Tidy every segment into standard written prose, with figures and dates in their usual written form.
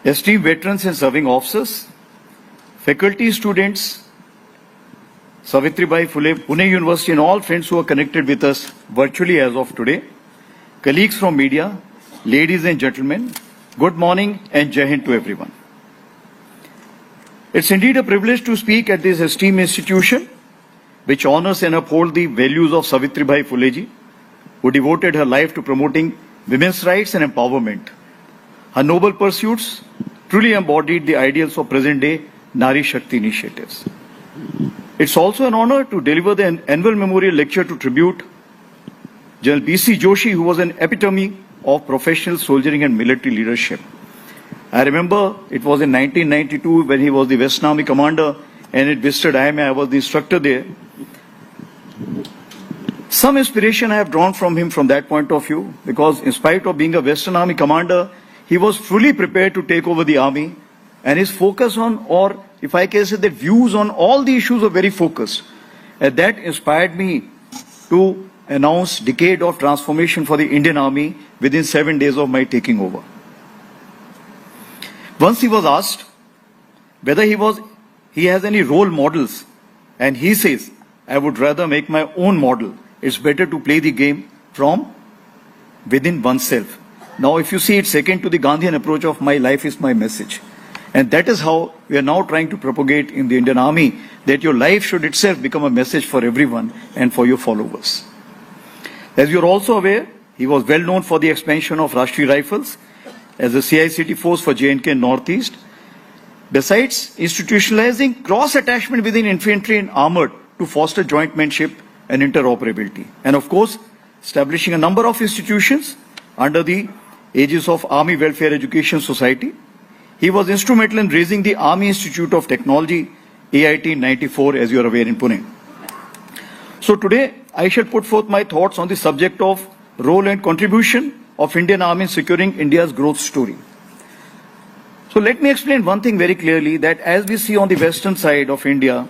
esteemed veterans and serving officers, faculty, students, Savitribai Phule, Pune University and all friends who are connected with us virtually as of today, colleagues from media, ladies and gentlemen, good morning and Jai Hind to everyone. It's indeed a privilege to speak at this esteemed institution which honors and upholds the values of Savitribai Phule ji, who devoted her life to promoting women's rights and empowerment. Her noble pursuits truly embodied the ideals of present-day Nari Shakti initiatives. It's also an honor to deliver the annual memorial lecture to tribute General B.C. Joshi, who was an epitome of professional soldiering and military leadership. I remember it was in 1992 when he was the Western Army commander and it visited IMA. I was the instructor there. Some inspiration I have drawn from him from that point of view, because in spite of being a Western Army commander, he was fully prepared to take over the army, and his focus on, or if I can say that views on all the issues were very focused. And that inspired me to announce decade of transformation for the Indian Army within 7 days of my taking over. Once he was asked whether he has any role models, and he says, I would rather make my own model. It's better to play the game from within oneself. Now, if you see it, second to the Gandhian approach of my life is my message. And that is how we are now trying to propagate in the Indian Army, that your life should itself become a message for everyone and for your followers. As you are also aware, he was well known for the expansion of Rashtriya Rifles as a CICT force for J&K and Northeast. Besides institutionalizing cross-attachment within infantry and armored to foster jointmanship and interoperability. And of course, establishing a number of institutions under the aegis of Army Welfare Education Society. He was instrumental in raising the Army Institute of Technology, AIT in 94, as you are aware, in Pune. So today, I shall put forth my thoughts on the subject of role and contribution of Indian Army in securing India's growth story. So let me explain one thing very clearly, that as we see on the western side of India,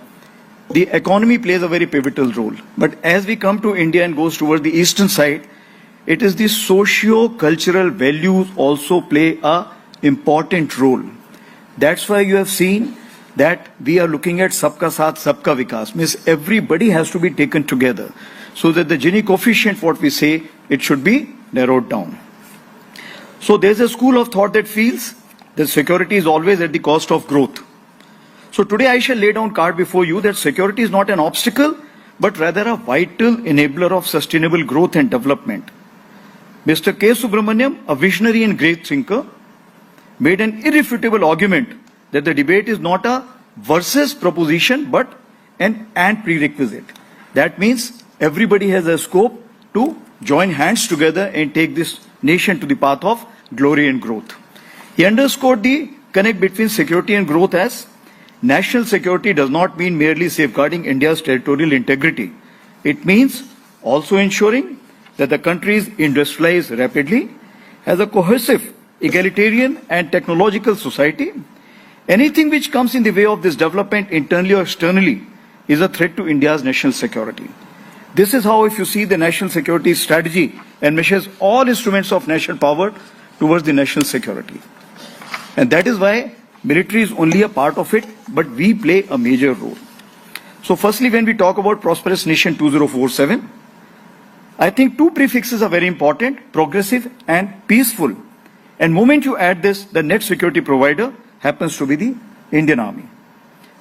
the economy plays a very pivotal role. But as we come to India and goes towards the eastern side, it is the socio-cultural values also play a important role. That's why you have seen that we are looking at Sabka Saath, Sabka Vikas. Means everybody has to be taken together so that the Gini coefficient, what we say, it should be narrowed down. So there's a school of thought that feels that security is always at the cost of growth. So today I shall lay down card before you that security is not an obstacle, but rather a vital enabler of sustainable growth and development. Mr. K. Subramaniam, a visionary and great thinker, made an irrefutable argument that the debate is not a versus proposition, but an and prerequisite. That means everybody has a scope to join hands together and take this nation to the path of glory and growth. He underscored the connect between security and growth as national security does not mean merely safeguarding India's territorial integrity. It means also ensuring that the country is industrialized rapidly, has a cohesive, egalitarian and technological society. Anything which comes in the way of this development internally or externally is a threat to India's national security. This is how, if you see the national security strategy and measures all instruments of national power towards the national security. And that is why military is only a part of it, but we play a major role. So firstly, when we talk about Prosperous Nation 2047, I think two prefixes are very important, progressive and peaceful. And moment you add this, the net security provider happens to be the Indian Army.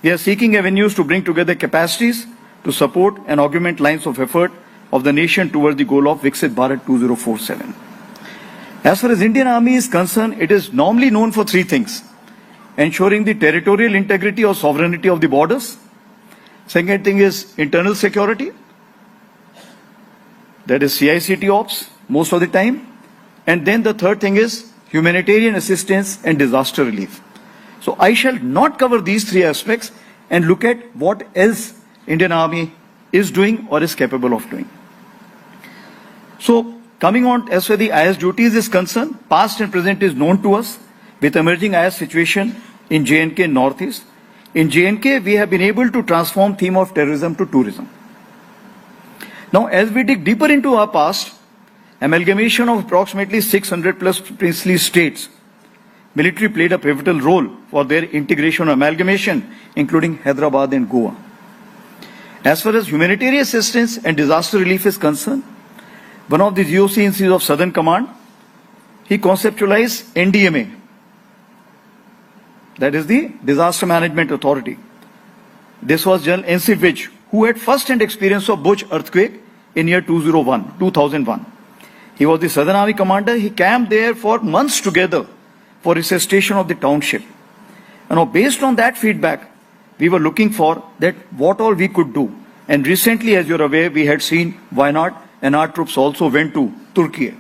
We are seeking avenues to bring together capacities to support and augment lines of effort of the nation towards the goal of Viksit Bharat 2047. As far as Indian Army is concerned, it is normally known for three things: ensuring the territorial integrity or sovereignty of the borders. Second thing is internal security. That is CICT ops most of the time. And then the third thing is humanitarian assistance and disaster relief. So I shall not cover these three aspects and look at what else Indian Army is doing or is capable of doing. So coming on, as far as the IS duties is concerned, past and present is known to us with emerging IS situation in J&K and Northeast. In J&K, we have been able to transform theme of terrorism to tourism. Now, as we dig deeper into our past, amalgamation of approximately 600 plus princely states military played a pivotal role for their integration or amalgamation, including Hyderabad and Goa. As far as humanitarian assistance and disaster relief is concerned, one of the GOCs of Southern Command, he conceptualized NDMA, that is the Disaster Management Authority. This was General N.C. Vij, who had first-hand experience of Bhuj earthquake in year 2001. He was the Southern Army commander. He camped there for months together for resuscitation of the township. And now, based on that feedback, we were looking for that what all we could do. And recently, as you're aware, we had seen Wayanad, and our troops also went to Turkey.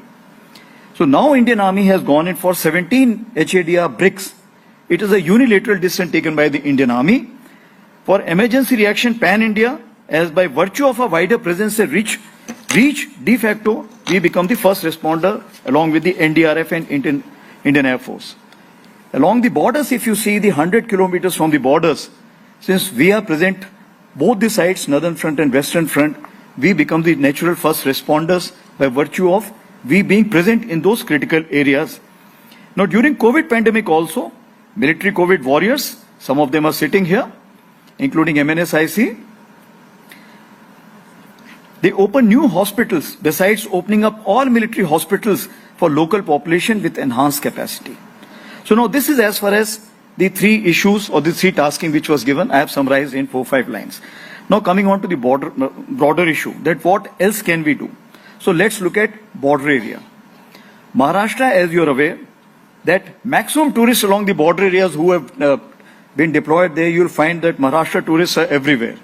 So now Indian Army has gone in for 17 HADR bricks. It is a unilateral decision taken by the Indian Army for emergency reaction pan-India, as by virtue of a wider presence and reach de facto, we become the first responder along with the NDRF and Indian Air Force. Along the borders, if you see the 100 kilometers from the borders, since we are present both the sides, northern front and western front, we become the natural first responders by virtue of we being present in those critical areas. Now, during COVID pandemic also, military COVID warriors, some of them are sitting here, including MNSIC, they open new hospitals besides opening up all military hospitals for local population with enhanced capacity. So now this is as far as the three issues or the three tasking which was given. I have summarized in 4-5 lines. Now coming on to the broader issue, that what else can we do? So let's look at border area. Maharashtra, as you are aware, that maximum tourists along the border areas who have been deployed there, you will find that Maharashtra tourists are everywhere.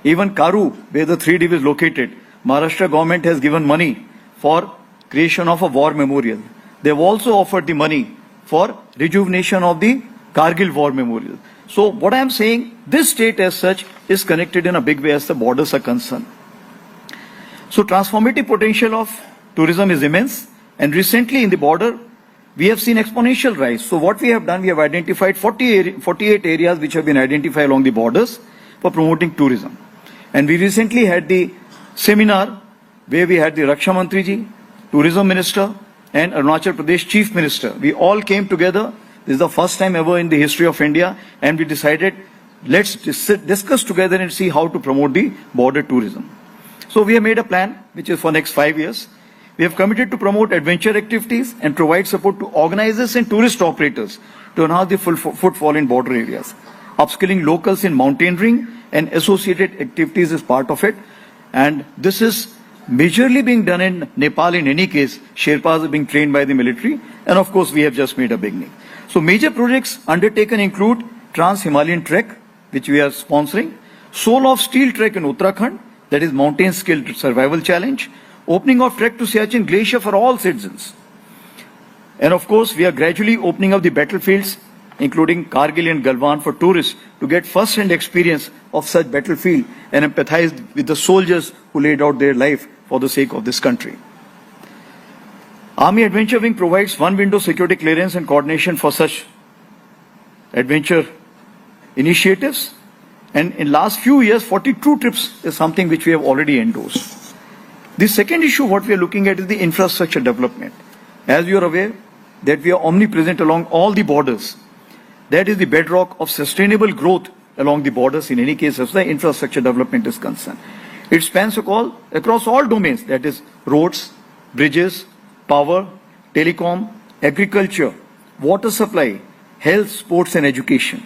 Even Karu, where the 3D is located, Maharashtra government has given money for creation of a war memorial. They have also offered the money for rejuvenation of the Kargil war memorial. So what I am saying, this state as such is connected in a big way as the borders are concerned. So transformative potential of tourism is immense, and recently in the border, we have seen exponential rise. So what we have done, we have identified 48 areas which have been identified along the borders for promoting tourism. And we recently had the seminar where we had the Raksha Mantri ji, Tourism Minister, and Arunachal Pradesh Chief Minister. We all came together. This is the first time ever in the history of India, and we decided, let's discuss together and see how to promote the border tourism. So we have made a plan which is for next 5 years. We have committed to promote adventure activities and provide support to organizers and tourist operators to enhance the footfall in border areas. Upskilling locals in mountaineering and associated activities is part of it. And this is majorly being done in Nepal in any case. Sherpas are being trained by the military. And of course, we have just made a beginning. So major projects undertaken include Trans-Himalayan Trek, which we are sponsoring, Soul of Steel Trek in Uttarakhand, that is Mountain Skill Survival Challenge, opening of Trek to Siachen Glacier for all citizens. And of course, we are gradually opening up the battlefields, including Kargil and Galwan, for tourists to get first-hand experience of such battlefield and empathize with the soldiers who laid out their life for the sake of this country. Army Adventure Wing provides one-window security clearance and coordination for such adventure initiatives. And in last few years, 42 trips is something which we have already endorsed. The second issue what we are looking at is the infrastructure development. As you are aware that we are omnipresent along all the borders. That is the bedrock of sustainable growth along the borders in any case as the infrastructure development is concerned. It spans across all domains, that is roads, bridges, power, telecom, agriculture, water supply, health, sports and education.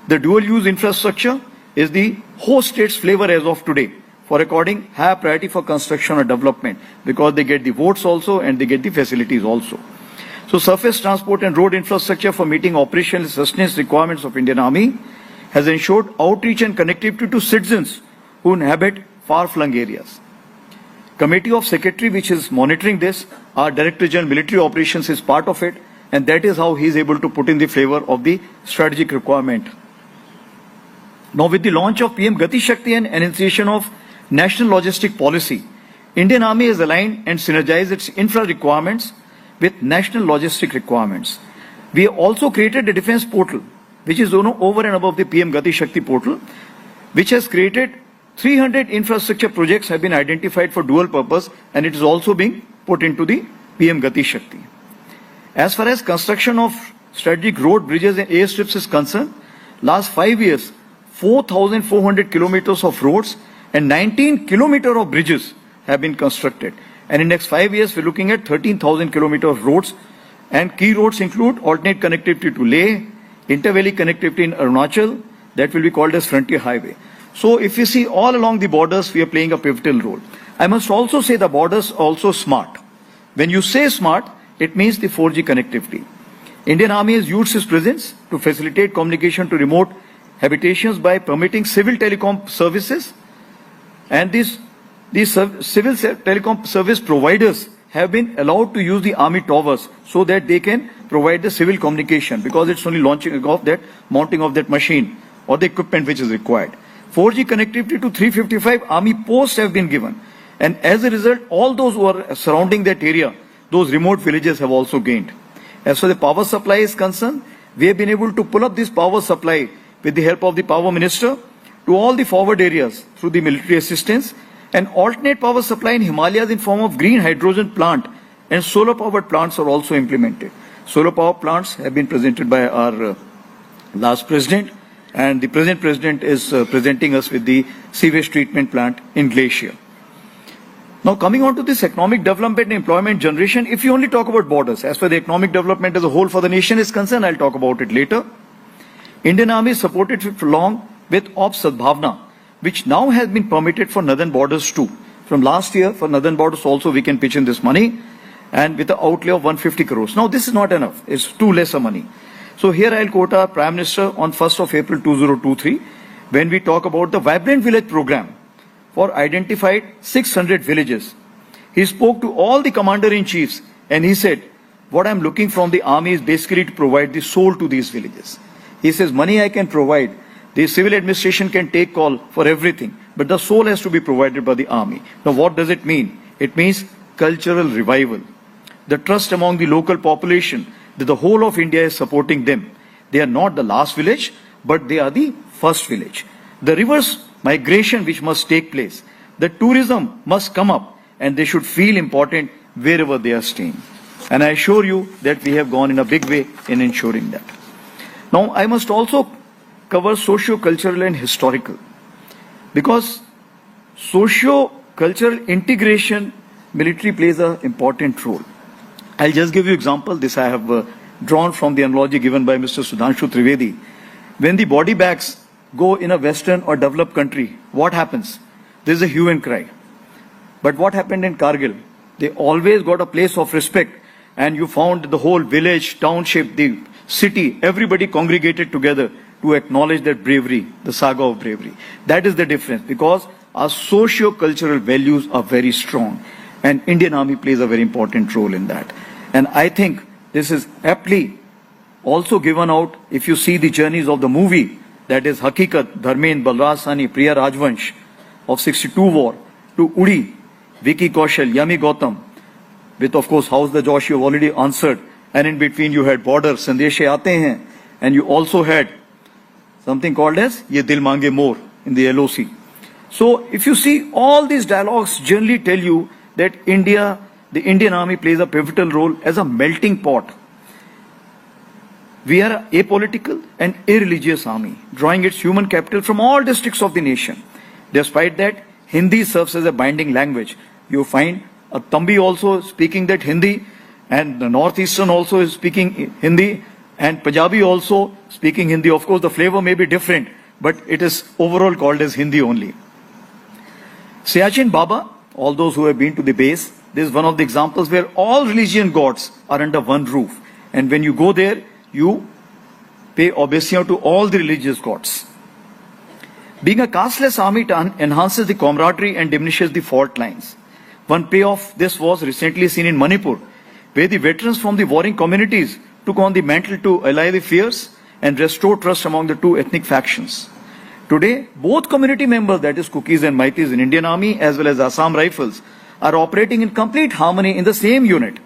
The dual-use infrastructure is the host state's flavor as of today for according high priority for construction or development because they get the votes also and they get the facilities also. So surface transport and road infrastructure for meeting operational sustenance requirements of Indian Army has ensured outreach and connectivity to citizens who inhabit far-flung areas. Committee of Secretary which is monitoring this, our Director General Military Operations is part of it, and that is how he is able to put in the flavor of the strategic requirement. Now with the launch of PM Gati Shakti and initiation of National Logistic Policy, Indian Army has aligned and synergized its infra requirements with national logistic requirements. We have also created a defense portal, which is over and above the PM Gati Shakti portal, which has created 300 infrastructure projects have been identified for dual purpose, and it is also being put into the PM Gati Shakti. As far as construction of strategic road, bridges and airstrips is concerned, last 5 years, 4,400 kilometers of roads and 19 kilometers of bridges have been constructed. And in next 5 years, we're looking at 13,000 kilometers of roads. And key roads include alternate connectivity to Leh, inter-valley connectivity in Arunachal, that will be called as frontier highway. So if you see all along the borders, we are playing a pivotal role. I must also say the borders are also smart. When you say smart, it means the 4G connectivity. Indian Army has used its presence to facilitate communication to remote habitations by permitting civil telecom services, and these civil telecom service providers have been allowed to use the army towers so that they can provide the civil communication, because it's only launching of that, mounting of that machine or the equipment which is required. 4G connectivity to 355 army posts have been given, and as a result, all those who are surrounding that area, those remote villages have also gained. As far as the power supply is concerned, we have been able to pull up this power supply with the help of the power minister to all the forward areas through the military assistance, and alternate power supply in Himalayas in form of green hydrogen plant and solar powered plants are also implemented. Solar power plants have been presented by our last president, and the present president is presenting us with the sewage treatment plant in Glacier. Now coming on to this economic development and employment generation, if you only talk about borders, as far as the economic development as a whole for the nation is concerned, I'll talk about it later. Indian Army supported it for long with Ops Sadbhavna, which now has been permitted for northern borders too. From last year, for northern borders also we can pitch in this money, and with the outlay of 150 crores. Now this is not enough, it's too lesser money. So here I'll quote our Prime Minister on 1st of April 2023, when we talk about the Vibrant Village Program for identified 600 villages. He spoke to all the commander-in-chiefs and he said, what I'm looking from the army is basically to provide the soul to these villages. He says, money I can provide, the civil administration can take call for everything, but the soul has to be provided by the army. Now what does it mean? It means cultural revival. The trust among the local population that the whole of India is supporting them. They are not the last village, but they are the first village. The reverse migration which must take place, the tourism must come up, and they should feel important wherever they are staying. And I assure you that we have gone in a big way in ensuring that. Now I must also cover socio-cultural and historical, because socio-cultural integration, military plays an important role. I'll just give you example. This I have drawn from the analogy given by Mr. Sudhanshu Trivedi. When the body bags go in a western or developed country, what happens? There's a hue and cry. But what happened in Kargil? They always got a place of respect, and you found the whole village, township, the city, everybody congregated together to acknowledge that bravery, the saga of bravery. That is the difference, because our socio-cultural values are very strong, and Indian Army plays a very important role in that. And I think this is aptly also given out if you see the journeys of the movie, that is Hakikat, Dharmendra, Balraj Sahni, Priya Rajvansh of 62 war, to Uri, Vicky Kaushal, Yami Gautam, with of course How's the Josh you have already answered, and in between you had Border, Sandeshe Aate Hain, and you also had something called as Ye Dil Mange More in the LOC. So if you see, all these dialogues generally tell you that India, the Indian Army plays a pivotal role as a melting pot. We are an apolitical and irreligious army, drawing its human capital from all districts of the nation. Despite that, Hindi serves as a binding language. You find a Tambi also speaking that Hindi, and the Northeastern also is speaking Hindi, and Punjabi also speaking Hindi. Of course, the flavor may be different, but it is overall called as Hindi only. Siachen Baba, all those who have been to the base, this is one of the examples where all religion gods are under one roof. And when you go there, you pay obeisance to all the religious gods. Being a casteless army enhances the camaraderie and diminishes the fault lines. One payoff this was recently seen in Manipur, where the veterans from the warring communities took on the mantle to allay the fears and restore trust among the two ethnic factions. Today, both community members, that is Kukis and Maitis in Indian Army as well as Assam Rifles, are operating in complete harmony in the same unit.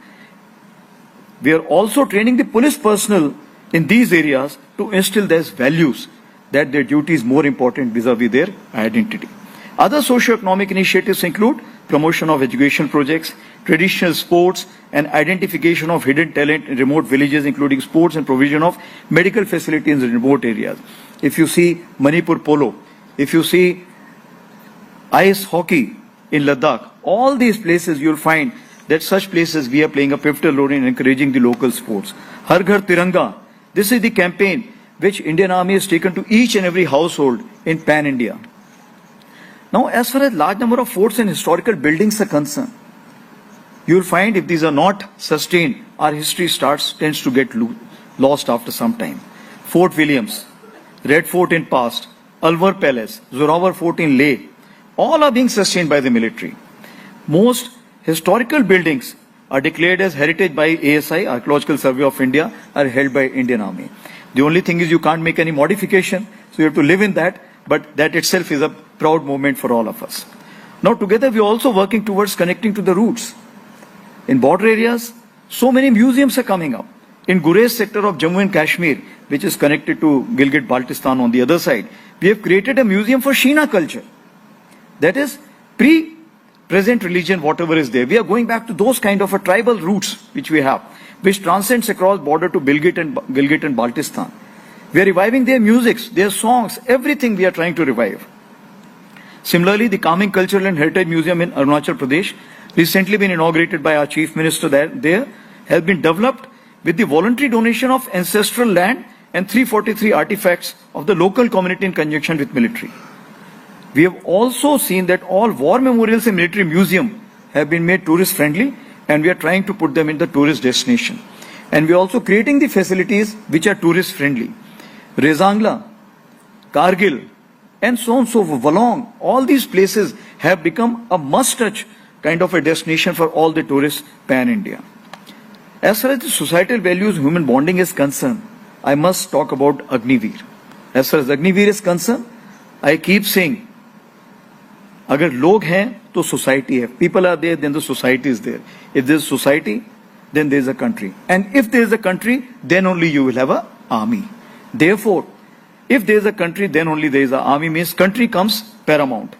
We are also training the police personnel in these areas to instill these values, that their duty is more important vis-a-vis their identity. Other socio-economic initiatives include promotion of education projects, traditional sports, and identification of hidden talent in remote villages, including sports and provision of medical facilities in remote areas. If you see Manipur polo, if you see ice hockey in Ladakh, all these places you'll find that such places we are playing a pivotal role in encouraging the local sports. Har Ghar Tiranga, this is the campaign which Indian Army has taken to each and every household in Pan-India. Now, as far as large number of forts and historical buildings are concerned, you'll find if these are not sustained, our history tends to get lost after some time. Fort Williams, Red Fort in past, Alwar Palace, Zorawar Fort in Leh, all are being sustained by the military. Most historical buildings are declared as heritage by ASI, Archaeological Survey of India, are held by Indian Army. The only thing is you can't make any modification, so you have to live in that, but that itself is a proud moment for all of us. Now together we are also working towards connecting to the roots. In border areas, so many museums are coming up. In Gurez sector of Jammu and Kashmir, which is connected to Gilgit-Baltistan on the other side, we have created a museum for Sheena culture. That is pre-present religion, whatever is there. We are going back to those kind of a tribal roots which we have, which transcends across border to Gilgit and Baltistan. We are reviving their musics, their songs, everything we are trying to revive. Similarly, the Calming Cultural and Heritage Museum in Arunachal Pradesh, recently been inaugurated by our Chief Minister there, has been developed with the voluntary donation of ancestral land and 343 artifacts of the local community in conjunction with military. We have also seen that all war memorials in military museum have been made tourist friendly, and we are trying to put them in the tourist destination. And we are also creating the facilities which are tourist friendly. Rezangla, Kargil, and so on, so Valong, all these places have become a must-touch kind of a destination for all the tourists pan-India. As far as the societal values human bonding is concerned, I must talk about Agniveer. As far as Agniveer is concerned, I keep saying, agar log hain, to society hai. People are there, then the society is there. If there is society, then there is a country. And if there is a country, then only you will have an army. Therefore, if there is a country, then only there is an army, means country comes paramount.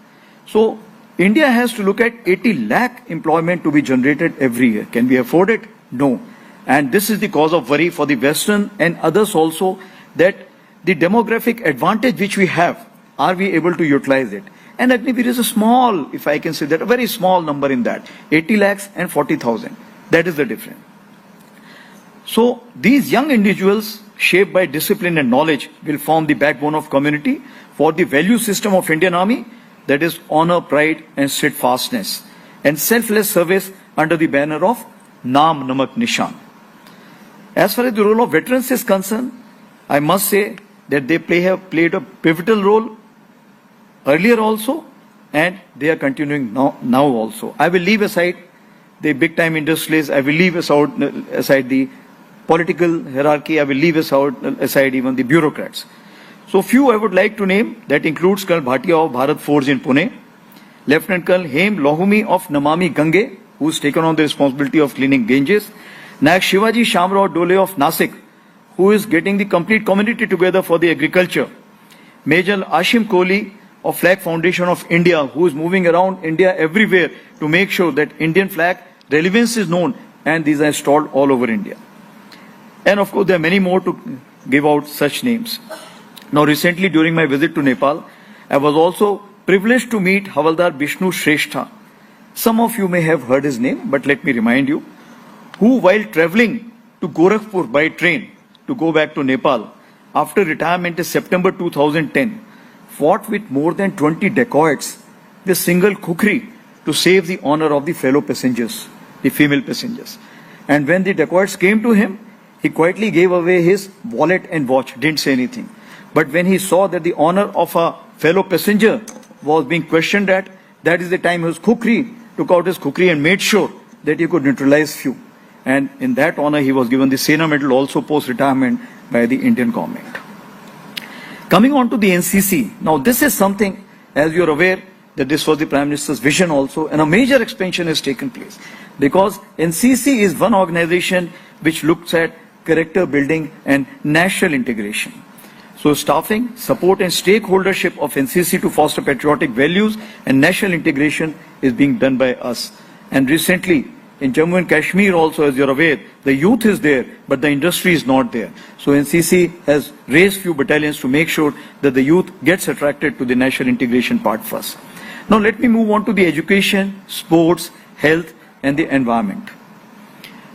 So, India has to look at 80 lakh employment to be generated every year. Can we afford it? No. And this is the cause of worry for the Western and others also, that the demographic advantage which we have, are we able to utilize it? And Agniveer is a small, if I can say that, a very small number in that. 80 lakhs and 40,000. That is the difference. So these young individuals, shaped by discipline and knowledge, will form the backbone of community for the value system of Indian Army, that is honor, pride and steadfastness, and selfless service under the banner of Naam Namak Nishan. As far as the role of veterans is concerned, I must say that they have played a pivotal role earlier also, and they are continuing now also. I will leave aside the big-time industrialists, I will leave aside the political hierarchy, I will leave aside even the bureaucrats. So few I would like to name, that includes Colonel Bhatia of Bharat Forge in Pune, Lieutenant Colonel Hem Lohumi of Namami Gange, who has taken on the responsibility of cleaning Ganges, Nayak Shivaji Shamrao Dole of Nasik, who is getting the complete community together for the agriculture, Major Ashim Kohli of Flag Foundation of India, who is moving around India everywhere to make sure that Indian flag relevance is known, and these are installed all over India. And of course, there are many more to give out such names. Now, recently during my visit to Nepal, I was also privileged to meet Havaldar Bishnu Shrestha. Some of you may have heard his name, but let me remind you, who while traveling to Gorakhpur by train to go back to Nepal, after retirement in September 2010, fought with more than 20 dacoits with single kukri to save the honor of the fellow passengers, the female passengers. And when the dacoits came to him, he quietly gave away his wallet and watch, didn't say anything. But when he saw that the honor of a fellow passenger was being questioned at, that is the time his kukri, took out his kukri and made sure that he could neutralize few. And in that honor, he was given the Sena Medal also post-retirement by the Indian government. Coming on to the NCC, now this is something, as you are aware, that this was the Prime Minister's vision also, and a major expansion has taken place. Because NCC is one organization which looks at character building and national integration. So staffing, support and stakeholdership of NCC to foster patriotic values and national integration is being done by us. And recently, in Jammu and Kashmir also, as you're aware, the youth is there, but the industry is not there. So NCC has raised few battalions to make sure that the youth gets attracted to the national integration part first. Now let me move on to the education, sports, health and the environment.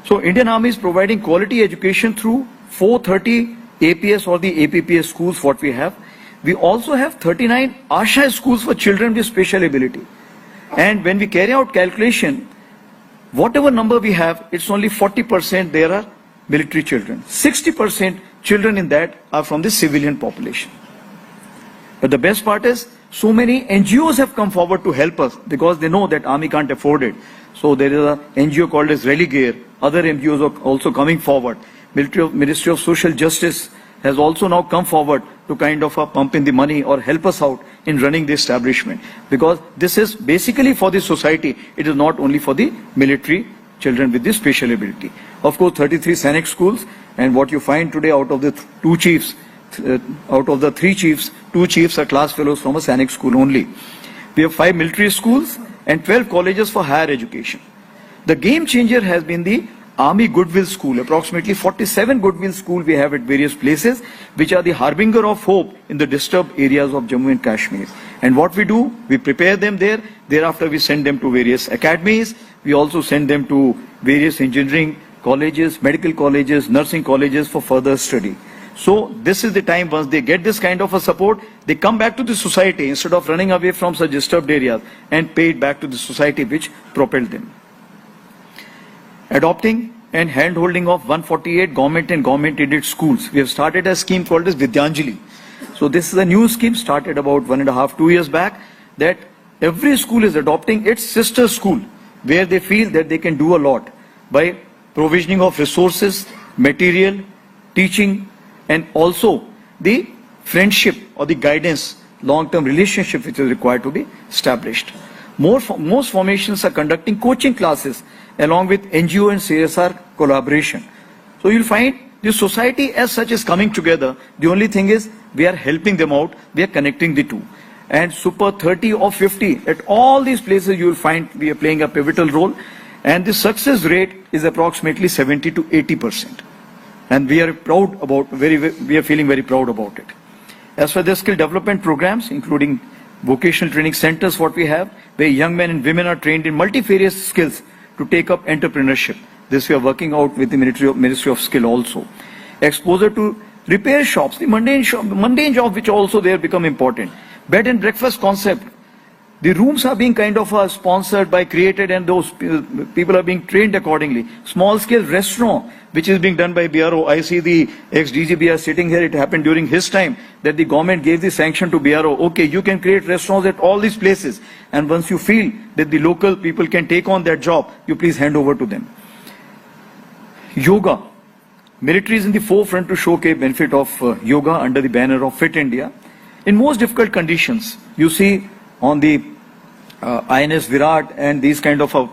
So Indian Army is providing quality education through 430 APS or the APPS schools what we have. We also have 39 ASHA schools for children with special ability. And when we carry out calculation, whatever number we have, it's only 40% there are military children. 60% children in that are from the civilian population. But the best part is, so many NGOs have come forward to help us because they know that Army can't afford it. So there is a NGO called as Religare. Other NGOs are also coming forward. Ministry of Social Justice has also now come forward to kind of pump in the money or help us out in running the establishment. Because this is basically for the society. It is not only for the military children with this special ability. Of course, 33 Sainik schools, and what you find today out of the two chiefs, out of the three chiefs, two chiefs are class fellows from a Sainik school only. We have 5 military schools and 12 colleges for higher education. The game changer has been the Army Goodwill School. Approximately 47 Goodwill Schools we have at various places, which are the harbinger of hope in the disturbed areas of Jammu and Kashmir. And what we do, we prepare them there. Thereafter, we send them to various academies. We also send them to various engineering colleges, medical colleges, nursing colleges for further study. So this is the time once they get this kind of a support, they come back to the society instead of running away from such disturbed areas and pay it back to the society which propelled them. Adopting and hand-holding of 148 government and government-aided schools. We have started a scheme called as Vidyanjali. So this is a new scheme started about 1.5 to 2 years back, that every school is adopting its sister school where they feel that they can do a lot by provisioning of resources, material, teaching, and also the friendship or the guidance, long-term relationship which is required to be established. Most formations are conducting coaching classes along with NGO and CSR collaboration. So you'll find the society as such is coming together. The only thing is we are helping them out, we are connecting the two. And Super 30 or 50, at all these places you will find we are playing a pivotal role, and the success rate is approximately 70 to 80%. And we are proud about, we are feeling very proud about it. As for the skill development programs, including vocational training centers, what we have, where young men and women are trained in multifarious skills to take up entrepreneurship. This we are working out with the Ministry of Skill also. Exposure to repair shops, the mundane job which also there become important. Bed and breakfast concept. The rooms are being kind of sponsored by, created, and those people are being trained accordingly. Small scale restaurant, which is being done by BRO. I see the ex-DGBR sitting here. It happened during his time that the government gave the sanction to BRO. Okay, you can create restaurants at all these places. And once you feel that the local people can take on that job, you please hand over to them. Yoga. Military is in the forefront to showcase benefit of yoga under the banner of Fit India. In most difficult conditions, you see on the INS Virat and these kind of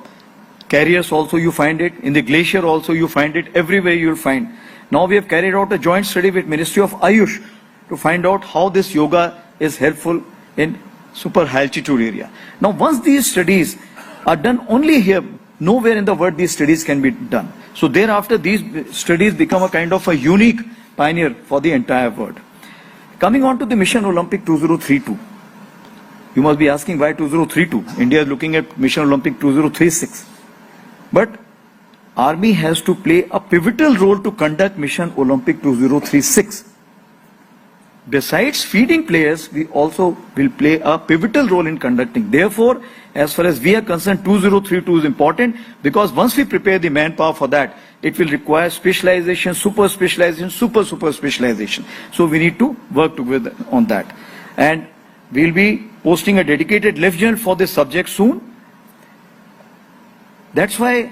carriers also you find it, in the glacier also you find it, everywhere you will find. Now we have carried out a joint study with Ministry of Ayush to find out how this yoga is helpful in super high altitude area. Now once these studies are done only here, nowhere in the world these studies can be done. So thereafter these studies become a kind of a unique pioneer for the entire world. Coming on to the Mission Olympic 2032. You must be asking why 2032? India is looking at Mission Olympic 2036. But Army has to play a pivotal role to conduct Mission Olympic 2036. Besides feeding players, we also will play a pivotal role in conducting. Therefore, as far as we are concerned, 2032 is important because once we prepare the manpower for that, it will require specialization, super specialization, super specialization. So we need to work together on that. And we'll be posting a dedicated left journal for this subject soon. That's why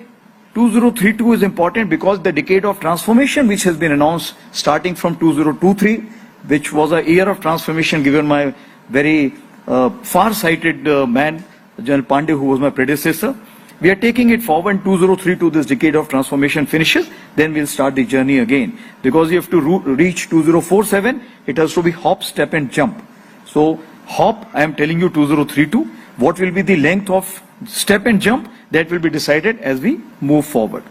2032 is important, because the decade of transformation which has been announced starting from 2023, which was a year of transformation given by very far-sighted man, General Pandey, who was my predecessor. We are taking it forward. 2032, this decade of transformation finishes, then we'll start the journey again. Because you have to reach 2047, it has to be hop, step and jump. So hop, I am telling you 2032. What will be the length of step and jump? That will be decided as we move forward.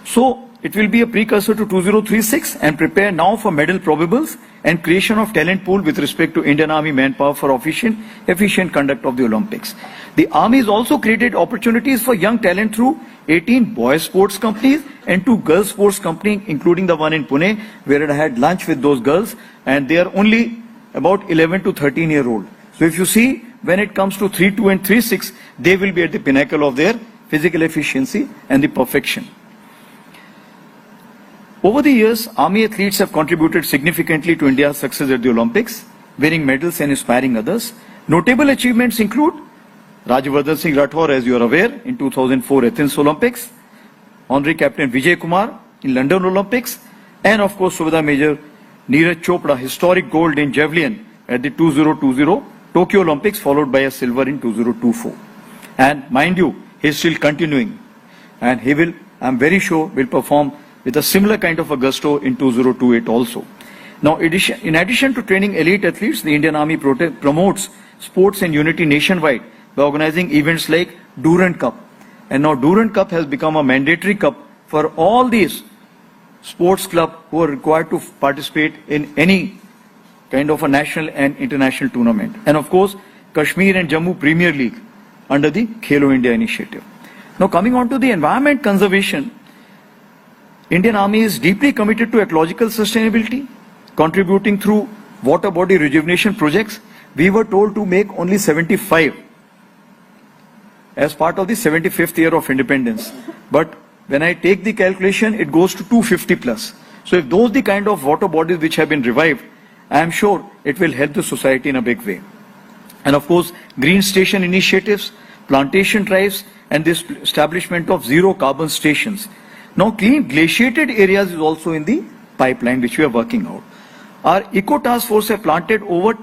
So it will be a precursor to 2036 and prepare now for medal probables and creation of talent pool with respect to Indian Army manpower for efficient conduct of the Olympics. The Army has also created opportunities for young talent through 18 boys sports companies and 2 girls sports companies, including the one in Pune, where I had lunch with those girls, and they are only about 11 to 13-year-old. So if you see, when it comes to 3.2 and 3.6, they will be at the pinnacle of their physical efficiency and the perfection. Over the years, Army athletes have contributed significantly to India's success at the Olympics, winning medals and inspiring others. Notable achievements include Rajyavardhan Singh Rathore, as you are aware, in 2004 Athens Olympics, Honorary Captain Vijay Kumar in London Olympics, and of course Subedar Major Neeraj Chopra, historic gold in javelin at the 2020 Tokyo Olympics, followed by a silver in 2024. And mind you, he is still continuing, and he will, I am very sure, will perform with a similar kind of a gusto in 2028 also. Now, in addition to training elite athletes, the Indian Army promotes sports and unity nationwide by organizing events like Durand Cup. And now Durand Cup has become a mandatory cup for all these sports clubs who are required to participate in any kind of a national and international tournament. And of course, Kashmir and Jammu Premier League under the Khelo India initiative. Now, coming on to the environment conservation, Indian Army is deeply committed to ecological sustainability, contributing through water body rejuvenation projects. We were told to make only 75 as part of the 75th year of independence. But when I take the calculation, it goes to 250 plus. So if those the kind of water bodies which have been revived, I am sure it will help the society in a big way. And of course, green station initiatives, plantation drives, and the establishment of zero carbon stations. Now, clean glaciated areas is also in the pipeline, which we are working out. Our Eco Task Force have planted over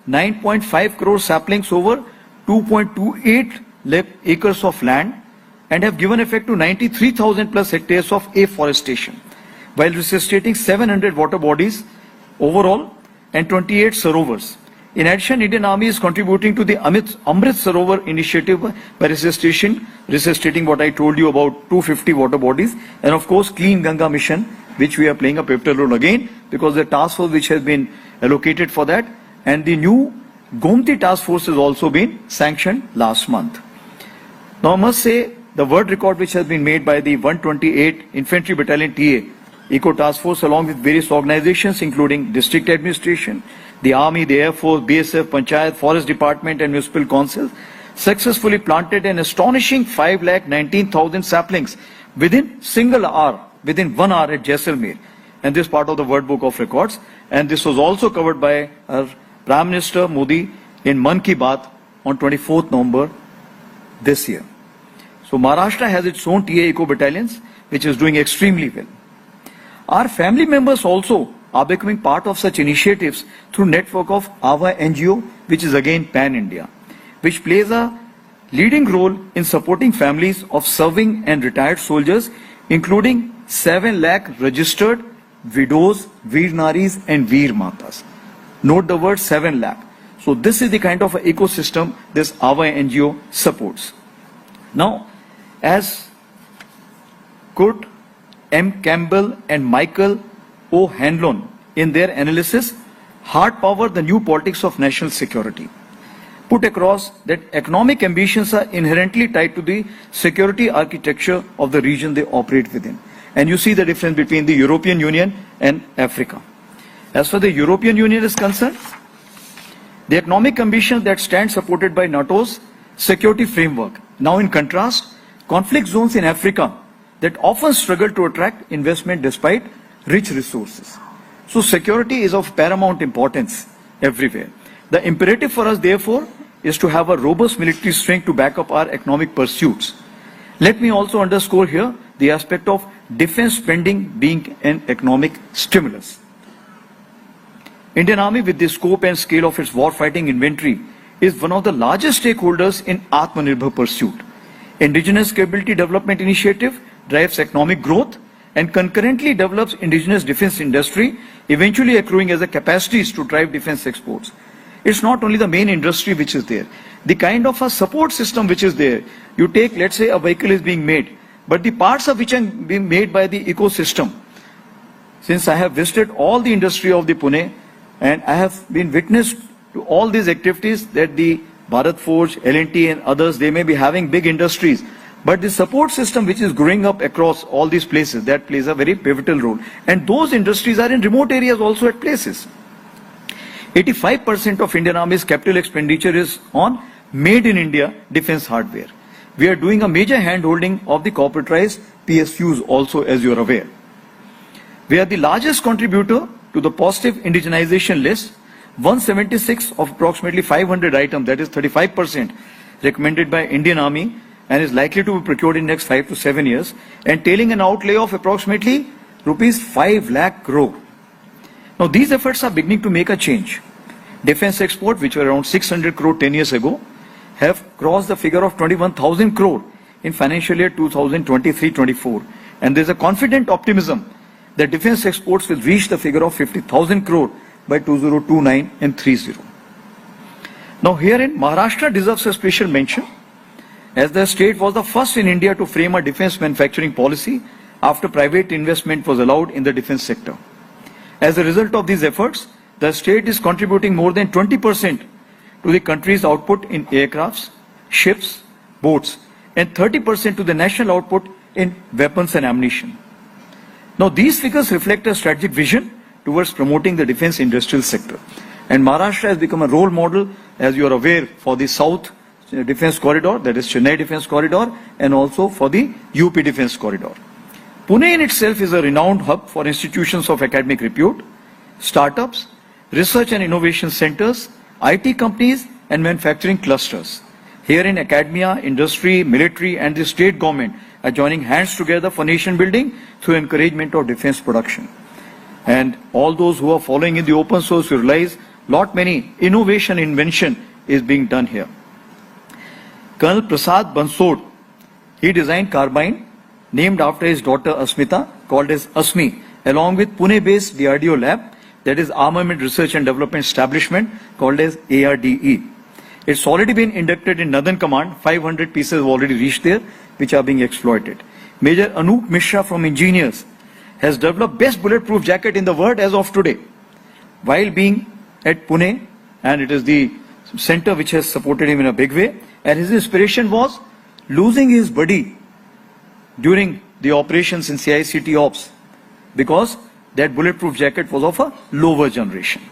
9.5 crore saplings over 2.28 acres of land and have given effect to 93,000 plus hectares of afforestation, while resuscitating 700 water bodies overall and 28 sarovars. In addition, Indian Army is contributing to the Amrit Sarovar initiative by resuscitating what I told you about 250 water bodies, and of course Clean Ganga mission, which we are playing a pivotal role again because the task force which has been allocated for that, and the new Gomti task force has also been sanctioned last month. Now I must say the world record which has been made by the 128 Infantry Battalion TA Eco Task Force along with various organizations including district administration, the Army, the Air Force, BSF, Panchayat, Forest Department and Municipal Council successfully planted an astonishing 5,19,000 saplings within single hour, within 1 hour at Jaisalmer. And this is part of the World Book of Records. And this was also covered by our Prime Minister Modi in Man Ki Baat on 24th November this year. So Maharashtra has its own TA Eco Battalions, which is doing extremely well. Our family members also are becoming part of such initiatives through network of AVA NGO, which is again pan-India, which plays a leading role in supporting families of serving and retired soldiers, including 7 lakh registered widows, Veer Naris and Veer Matas. Note the word 7 lakh. So this is the kind of ecosystem this AVA NGO supports. Now, as Kurt M. Campbell and Michael O. Hanlon in their analysis, hard power, the new politics of national security, put across that economic ambitions are inherently tied to the security architecture of the region they operate within. And you see the difference between the European Union and Africa. As far as the European Union is concerned, the economic ambitions that stand supported by NATO's security framework. Now in contrast, conflict zones in Africa that often struggle to attract investment despite rich resources. So security is of paramount importance everywhere. The imperative for us, therefore, is to have a robust military strength to back up our economic pursuits. Let me also underscore here the aspect of defense spending being an economic stimulus. Indian Army, with the scope and scale of its war-fighting inventory, is one of the largest stakeholders in Atmanirbhar pursuit. Indigenous Capability Development Initiative drives economic growth and concurrently develops indigenous defense industry, eventually accruing as a capacities to drive defense exports. It's not only the main industry which is there. The kind of a support system which is there. You take, let's say, a vehicle is being made, but the parts of which are being made by the ecosystem. Since I have visited all the industry of the Pune, and I have been witness to all these activities that the Bharat Forge, L&T and others, they may be having big industries, but the support system which is growing up across all these places, that plays a very pivotal role. And those industries are in remote areas also at places. 85% of Indian Army's capital expenditure is on made in India defense hardware. We are doing a major hand-holding of the corporatized PSUs also, as you are aware. We are the largest contributor to the positive indigenization list, 176 of approximately 500 items, that is 35%, recommended by Indian Army and is likely to be procured in next 5 to 7 years, entailing an outlay of approximately rupees 5 lakh crore. Now these efforts are beginning to make a change. Defense export, which were around 600 crore 10 years ago, have crossed the figure of 21,000 crore in financial year 2023-24. And there is a confident optimism that defense exports will reach the figure of 50,000 crore by 2029 and 30. Now herein, Maharashtra deserves a special mention, as the state was the first in India to frame a defense manufacturing policy after private investment was allowed in the defense sector. As a result of these efforts, the state is contributing more than 20% to the country's output in aircrafts, ships, boats, and 30% to the national output in weapons and ammunition. Now these figures reflect a strategic vision towards promoting the defense industrial sector. And Maharashtra has become a role model, as you are aware, for the South Defense Corridor, that is Chennai Defense Corridor, and also for the UP Defense Corridor. Pune in itself is a renowned hub for institutions of academic repute, startups, research and innovation centers, IT companies and manufacturing clusters. Here in academia, industry, military and the state government are joining hands together for nation building through encouragement of defense production. And all those who are following in the open source realize many innovation invention is being done here. Colonel Prasad Bansod, he designed carbine named after his daughter Asmita, called as ASMI, along with Pune-based DRDO lab, that is Armament Research and Development Establishment, called as ARDE. It's already been inducted in Northern Command. 500 pieces have already reached there, which are being exploited. Major Anup Mishra from Engineers has developed best bulletproof jacket in the world as of today, while being at Pune, and it is the center which has supported him in a big way. And his inspiration was losing his buddy during the operations in CICT Ops, because that bulletproof jacket was of a lower generation.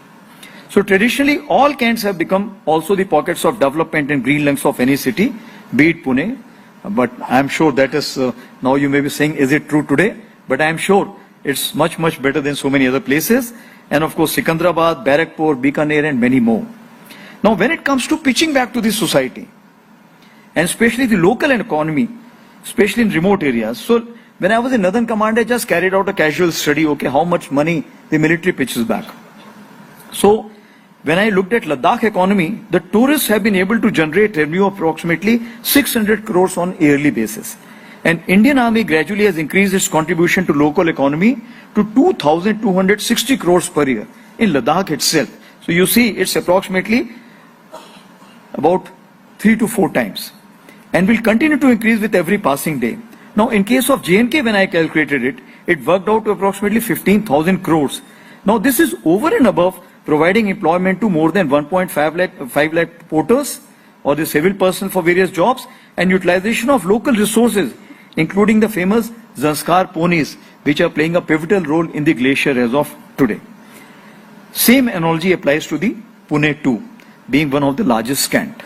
So traditionally, all camps have become also the pockets of development and green lungs of any city, be it Pune. But I am sure that is, now you may be saying, is it true today? But I am sure it's much, much better than so many other places. And of course, Sikandrabad, Barakpur, Bikaner and many more. Now, when it comes to pitching back to the society, and especially the local economy, especially in remote areas. So when I was in Northern Command, I just carried out a casual study, okay, how much money the military pitches back. So when I looked at Ladakh economy, the tourists have been able to generate revenue of approximately 600 crores on yearly basis. And Indian Army gradually has increased its contribution to local economy to 2,260 crores per year in Ladakh itself. So you see, it's approximately about 3 to 4 times. And will continue to increase with every passing day. Now, in case of J&K, when I calculated it, it worked out to approximately 15,000 crores. Now, this is over and above providing employment to more than 1.5 lakh porters or the civil personnel for various jobs, and utilization of local resources, including the famous Zanskar ponies, which are playing a pivotal role in the glacier as of today. Same analogy applies to the Pune 2, being one of the largest cant.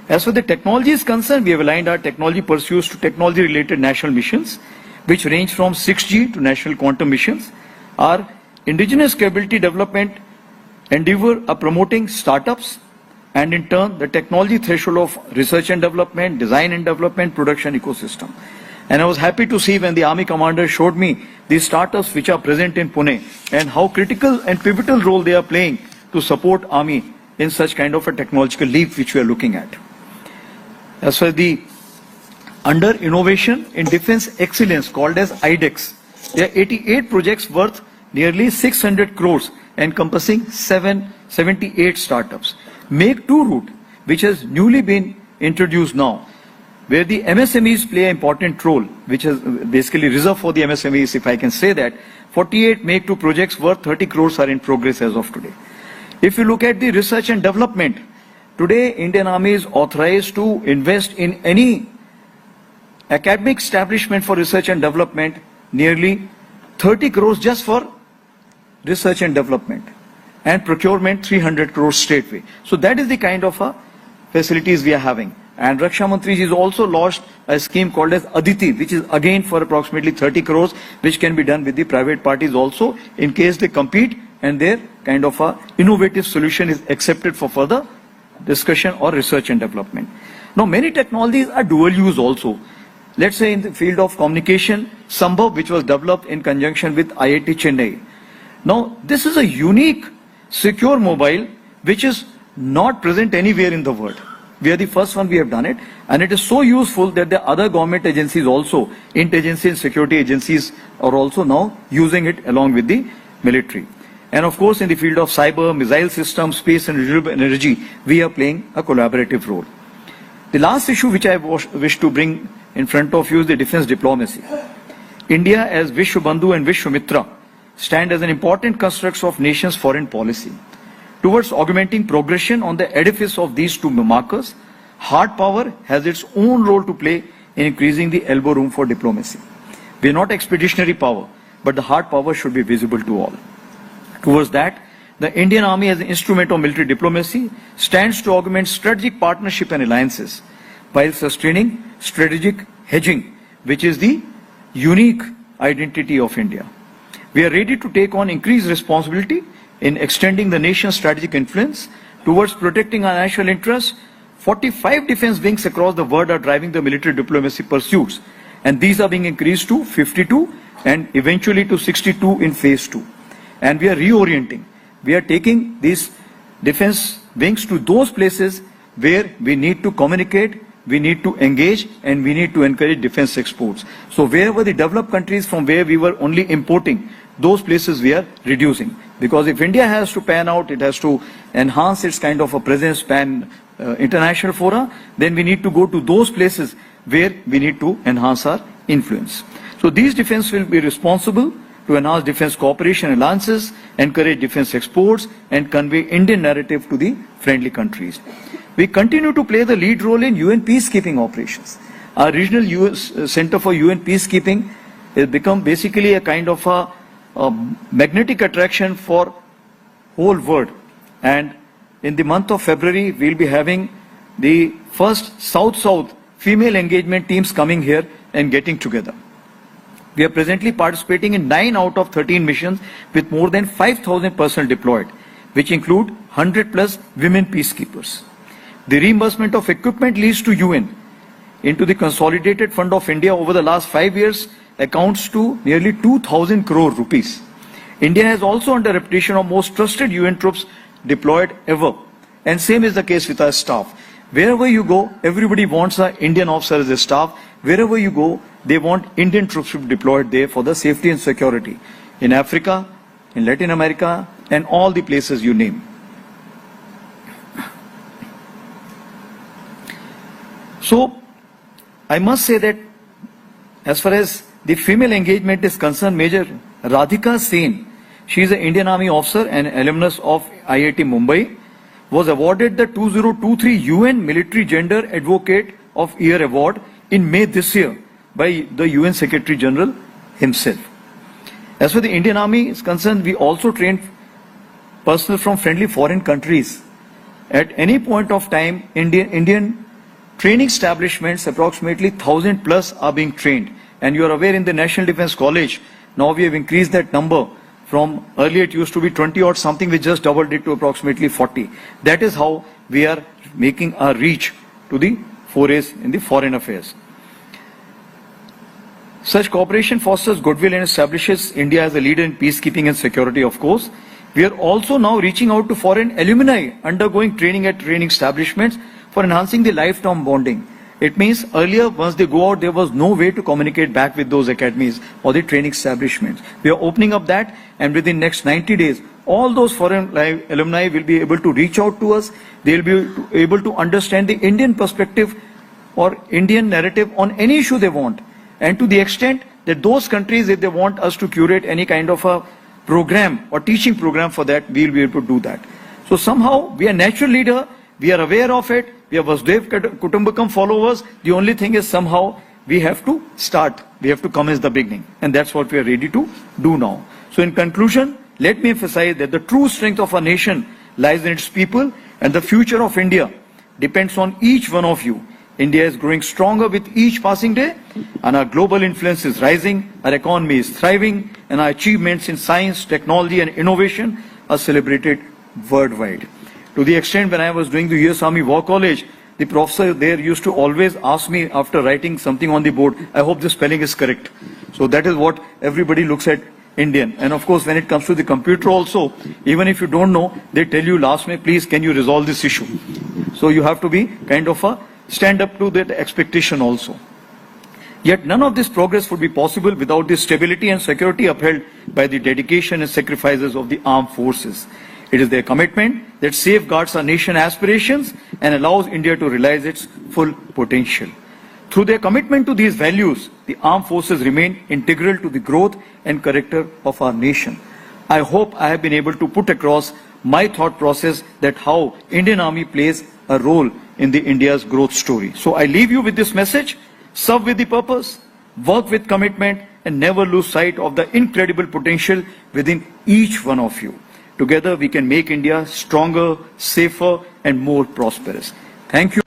As for the technology is concerned, we have aligned our technology pursuits to technology-related national missions, which range from 6G to national quantum missions. Our indigenous capability development endeavor are promoting startups, and in turn, the technology threshold of research and development, design and development, production ecosystem. And I was happy to see when the Army commander showed me these startups which are present in Pune and how critical and pivotal role they are playing to support Army in such kind of a technological leap which we are looking at. As for the Under Innovation in Defense Excellence, called as IDEX, there are 88 projects worth nearly 600 crores, encompassing 78 startups. Make 2 route, which has newly been introduced now, where the MSMEs play an important role, which is basically reserved for the MSMEs, if I can say that. 48 Make 2 projects worth 30 crores are in progress as of today. If you look at the research and development, today Indian Army is authorized to invest in any academic establishment for research and development, nearly 30 crores just for research and development, and procurement 300 crores straightway. So that is the kind of facilities we are having. And Raksha Mantri has also launched a scheme called as Aditi, which is again for approximately 30 crores, which can be done with the private parties also in case they compete and their kind of a innovative solution is accepted for further discussion or research and development. Now many technologies are dual use also. Let's say in the field of communication, Sambhav, which was developed in conjunction with IIT Chennai. Now this is a unique secure mobile which is not present anywhere in the world. We are the first one we have done it, and it is so useful that the other government agencies also, intelligence and security agencies, are also now using it along with the military. And of course in the field of cyber, missile systems, space and renewable energy, we are playing a collaborative role. The last issue which I wish to bring in front of you is the defense diplomacy. India as Vishwa Bandhu and Vishwa Mitra stand as an important construct of nations' foreign policy. Towards augmenting progression on the edifice of these two markers, hard power has its own role to play in increasing the elbow room for diplomacy. We are not expeditionary power, but the hard power should be visible to all. Towards that, the Indian Army as an instrument of military diplomacy stands to augment strategic partnership and alliances while sustaining strategic hedging, which is the unique identity of India. We are ready to take on increased responsibility in extending the nation's strategic influence towards protecting our national interests. 45 defense wings across the world are driving the military diplomacy pursuits, and these are being increased to 52 and eventually to 62 in phase 2. And we are reorienting. We are taking these defense wings to those places where we need to communicate, we need to engage, and we need to encourage defense exports. So wherever the developed countries from where we were only importing, those places we are reducing. Because if India has to pan out, it has to enhance its kind of a presence, pan international fora, then we need to go to those places where we need to enhance our influence. So these defense will be responsible to enhance defense cooperation alliances, encourage defense exports, and convey Indian narrative to the friendly countries. We continue to play the lead role in UN peacekeeping operations. Our regional US Center for UN Peacekeeping has become basically a kind of a magnetic attraction for whole world. And in the month of February, we'll be having the first South-South female engagement teams coming here and getting together. We are presently participating in 9 out of 13 missions with more than 5,000 personnel deployed, which include 100 plus women peacekeepers. The reimbursement of equipment leased to UN into the Consolidated Fund of India over the last 5 years accounts to nearly 2,000 crore rupees. India has also earned a reputation of most trusted UN troops deployed ever. And same is the case with our staff. Wherever you go, everybody wants an Indian officer as a staff. Wherever you go, they want Indian troops to be deployed there for the safety and security. In Africa, in Latin America, and all the places you name. So, I must say that as far as the female engagement is concerned, Major Radhika Sen, she is an Indian Army officer and alumnus of IIT Mumbai, was awarded the 2023 UN Military Gender Advocate of Year Award in May this year by the UN Secretary General himself. As for the Indian Army is concerned, we also train personnel from friendly foreign countries. At any point of time, Indian training establishments, approximately 1,000 plus are being trained. And you are aware in the National Defence College, now we have increased that number from earlier it used to be 20 or something, we just doubled it to approximately 40. That is how we are making our reach to the forays in the foreign affairs. Such cooperation fosters goodwill and establishes India as a leader in peacekeeping and security, of course. We are also now reaching out to foreign alumni undergoing training at training establishments for enhancing the lifetime bonding. It means earlier, once they go out, there was no way to communicate back with those academies or the training establishments. We are opening up that, and within next 90 days, all those foreign alumni will be able to reach out to us. They will be able to understand the Indian perspective or Indian narrative on any issue they want. And to the extent that those countries, if they want us to curate any kind of a program or teaching program for that, we will be able to do that. So somehow, we are natural leader, we are aware of it, we are Vasudev Kutumbakam followers. The only thing is somehow we have to start, we have to commence the beginning. And that's what we are ready to do now. So in conclusion, let me emphasize that the true strength of our nation lies in its people, and the future of India depends on each one of you. India is growing stronger with each passing day, and our global influence is rising, our economy is thriving, and our achievements in science, technology and innovation are celebrated worldwide. To the extent when I was doing the US Army War College, the professor there used to always ask me after writing something on the board, I hope the spelling is correct. So that is what everybody looks at Indian. And of course, when it comes to the computer also, even if you don't know, they tell you last May, please can you resolve this issue. So you have to be kind of a stand up to that expectation also. Yet none of this progress would be possible without the stability and security upheld by the dedication and sacrifices of the armed forces. It is their commitment that safeguards our nation aspirations and allows India to realize its full potential. Through their commitment to these values, the armed forces remain integral to the growth and character of our nation. I hope I have been able to put across my thought process that how Indian Army plays a role in the India's growth story. So I leave you with this message: serve with the purpose, work with commitment, and never lose sight of the incredible potential within each one of you. Together we can make India stronger, safer, and more prosperous. Thank you.